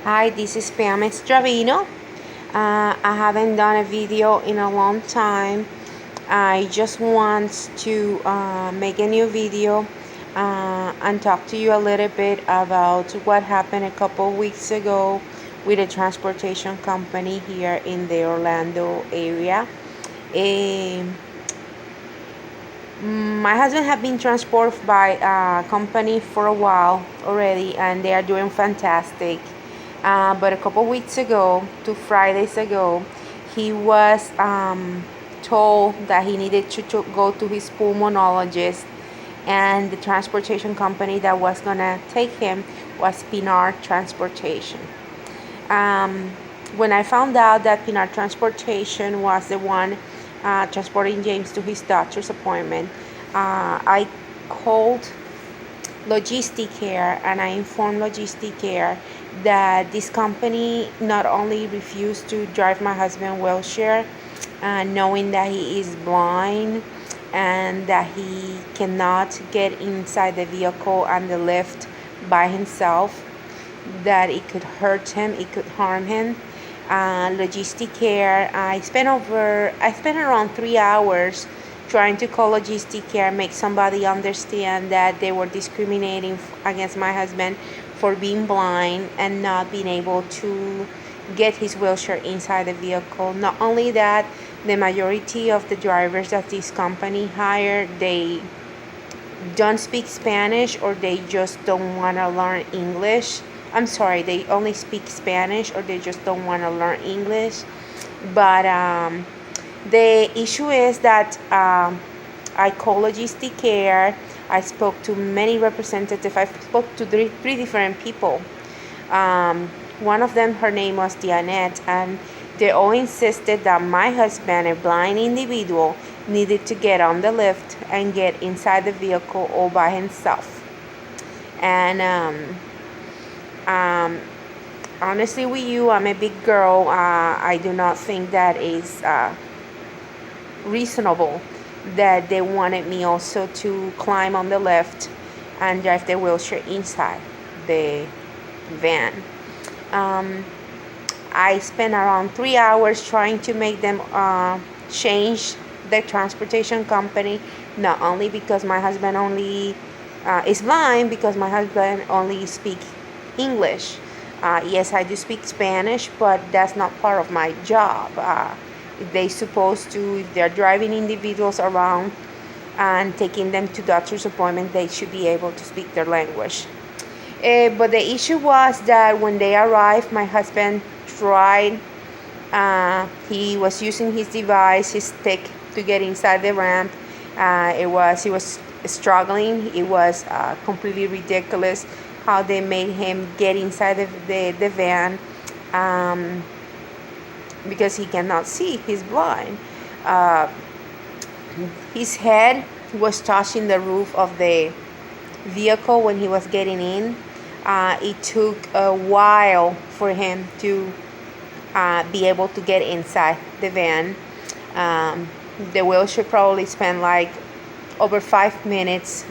Hi, this is Pam Stravino. I haven't done a video in a long time. I just want to make a new video and talk to you a little bit about what happened a couple weeks ago with a transportation company here in the Orlando area. Um my husband had been transported by a company for a while already, and they are doing fantastic. But a couple weeks ago, 2 Fridays ago, he was told that he needed to go to his pulmonologist, and the transportation company that was gonna take him was Pinar Transportation. Um, when I found out that Pinar Transportation was the one transporting James to his doctor's appointment, I called Logistic Care and I informed Logistic Care that this company not only refused to drive my husband wheelchair, knowing that he is blind and that he cannot get inside the vehicle and the lift by himself, that it could hurt him, it could harm him. Logistic Care, I spent around 3 hours trying to call Logistic Care, make somebody understand that they were discriminating against my husband for being blind and not being able to get his wheelchair inside the vehicle. Not only that, the majority of the drivers that this company hired, they don't speak Spanish, or they just don't want to learn English. I'm sorry, they only speak Spanish or they just don't want to learn English. But the issue is that I called Logistic Care. I spoke to many representatives. I spoke to three different people. One of them, her name was Dianette, and they all insisted that my husband, a blind individual, needed to get on the lift and get inside the vehicle all by himself. And um, honestly, with you, I'm a big girl. I do not think that is reasonable that they wanted me also to climb on the lift and drive the wheelchair inside the van. Um, I spent around 3 hours trying to make them change the transportation company, not only because my husband only is blind, because my husband only speaks English. Yes, I do speak Spanish, but that's not part of my job. They supposed to, if they're driving individuals around and taking them to doctor's appointment, they should be able to speak their language. But the issue was that when they arrived, my husband tried. He was using his device, his stick, to get inside the ramp. He was struggling. It was completely ridiculous how they made him get inside the van, because he cannot see. He's blind. Uh, his head was touching the roof of the vehicle when he was getting in. It took a while for him to be able to get inside the van. The wheelchair probably spent like over 5 minutes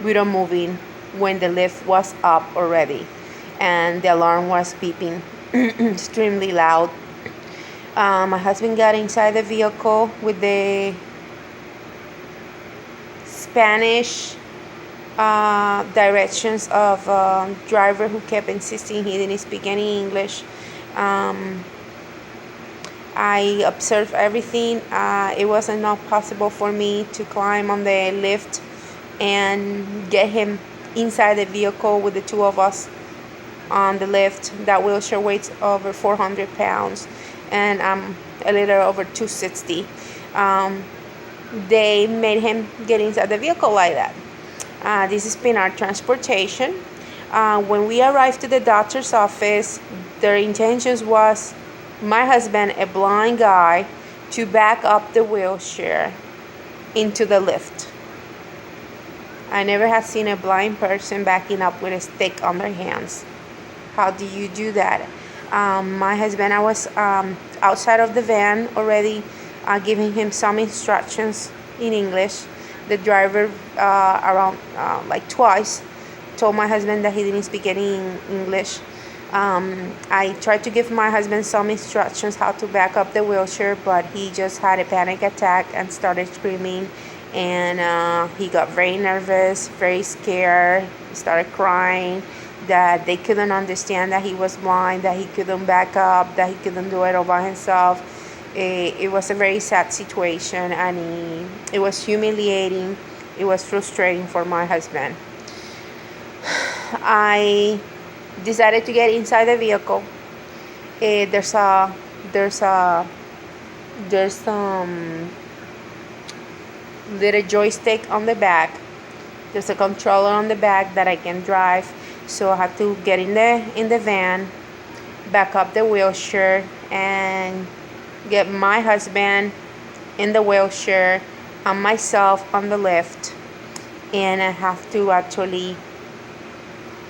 without moving when the lift was up already, and the alarm was beeping extremely loud. My husband got inside the vehicle with the Spanish directions of a driver who kept insisting he didn't speak any English. I observed everything. It wasn't not possible for me to climb on the lift and get him inside the vehicle with the two of us on the lift. That wheelchair weighs over 400 pounds, and I'm a little over 260. They made him get inside the vehicle like that. This is Pinar Transportation. When we arrived to the doctor's office, their intentions was my husband, a blind guy, to back up the wheelchair into the lift. I never have seen a blind person backing up with a stick on their hands. How do you do that? My husband, I was outside of the van already, giving him some instructions in English. The driver, around like twice, told my husband that he didn't speak any English. I tried to give my husband some instructions how to back up the wheelchair, but he just had a panic attack and started screaming. And he got very nervous, very scared, started crying, that they couldn't understand that he was blind, that he couldn't back up, that he couldn't do it all by himself. It was a very sad situation, and it was humiliating. It was frustrating for my husband. I decided to get inside the vehicle. There's a there's a there's some little joystick on the back. There's a controller on the back that I can drive. So I have to get in the van, back up the wheelchair, and get my husband in the wheelchair and myself on the lift. And I have to actually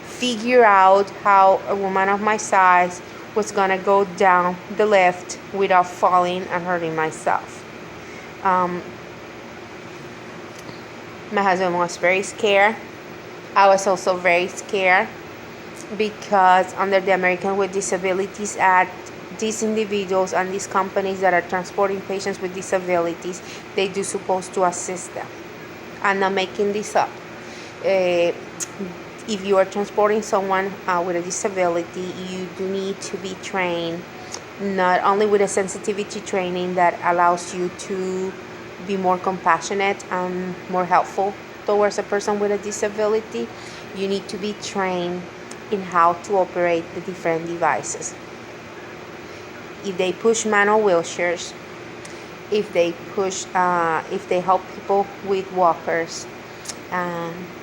figure out how a woman of my size was gonna go down the lift without falling and hurting myself. Um, my husband was very scared. I was also very scared because under the American with Disabilities Act, these individuals and these companies that are transporting patients with disabilities, they do supposed to assist them. I'm not making this up. If you are transporting someone with a disability, you do need to be trained, not only with a sensitivity training that allows you to be more compassionate and more helpful towards a person with a disability. You need to be trained in how to operate the different devices. If they push manual wheelchairs, if they help people with walkers,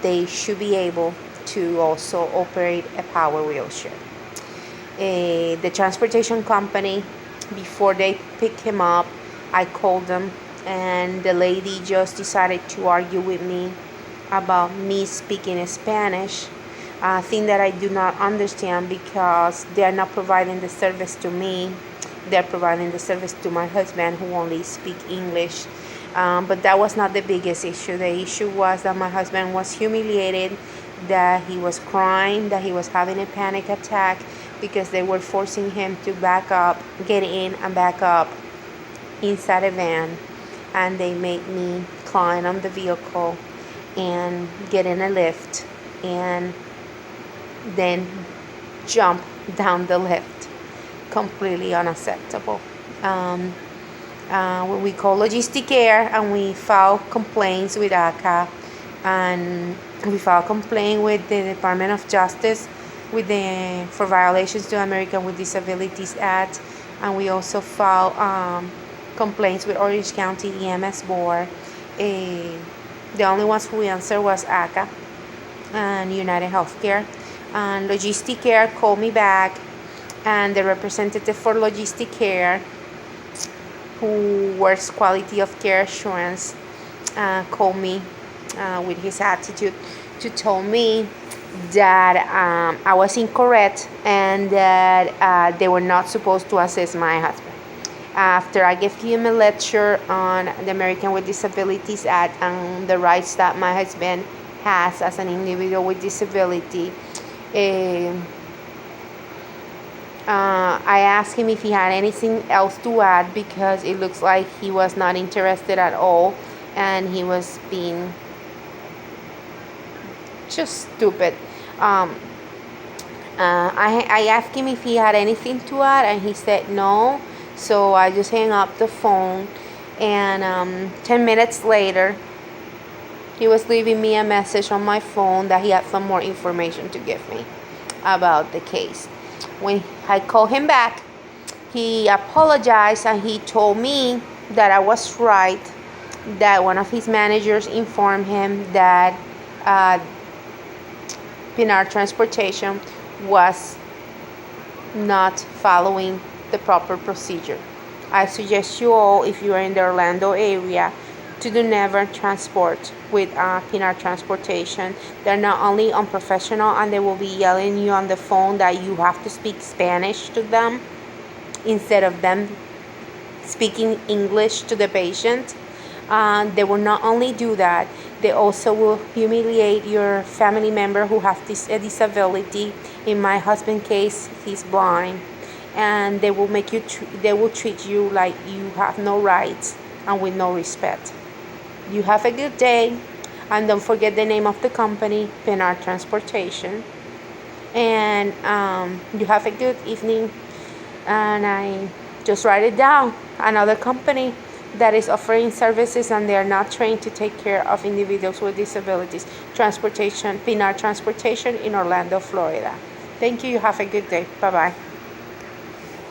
they should be able to also operate a power wheelchair. The transportation company, before they pick him up, I called them, and the lady just decided to argue with me about me speaking Spanish, a thing that I do not understand because they are not providing the service to me. They're providing the service to my husband, who only speaks English. But that was not the biggest issue. The issue was that my husband was humiliated, that he was crying, that he was having a panic attack because they were forcing him to back up, get in and back up inside a van. And they made me climb on the vehicle and get in a lift and then jump down the lift. Completely unacceptable. When we call logistic care and we file complaints with ACA, and we file a complaint with the Department of Justice for violations to American with Disabilities Act, and we also file complaints with Orange County EMS Board. The only ones who answered was ACA and United Healthcare. And Logistic Care called me back, and the representative for Logistic Care, who works quality of care assurance, called me with his attitude to tell me that I was incorrect and that they were not supposed to assist my husband. After I gave him a lecture on the American with Disabilities Act and the rights that my husband has as an individual with disability, I asked him if he had anything else to add, because it looks like he was not interested at all and he was being just stupid. I asked him if he had anything to add, and he said no. So I just hung up the phone, and 10 minutes later, he was leaving me a message on my phone that he had some more information to give me about the case. When I called him back, he apologized and he told me that I was right, that one of his managers informed him that Pinar Transportation was not following the proper procedure. I suggest you all, if you are in the Orlando area, to do never transport with Pinar Transportation. They're not only unprofessional, and they will be yelling you on the phone that you have to speak Spanish to them instead of them speaking English to the patient. They will not only do that, they also will humiliate your family member who has a disability In my husband's case, he's blind, and they will they will treat you like you have no rights and with no respect. You have a good day, and don't forget the name of the company, Pinar Transportation. And you have a good evening. And I just write it down. Another company that is offering services and they are not trained to take care of individuals with disabilities. Transportation, Pinar Transportation in Orlando, Florida. Thank you. You have a good day. Bye bye.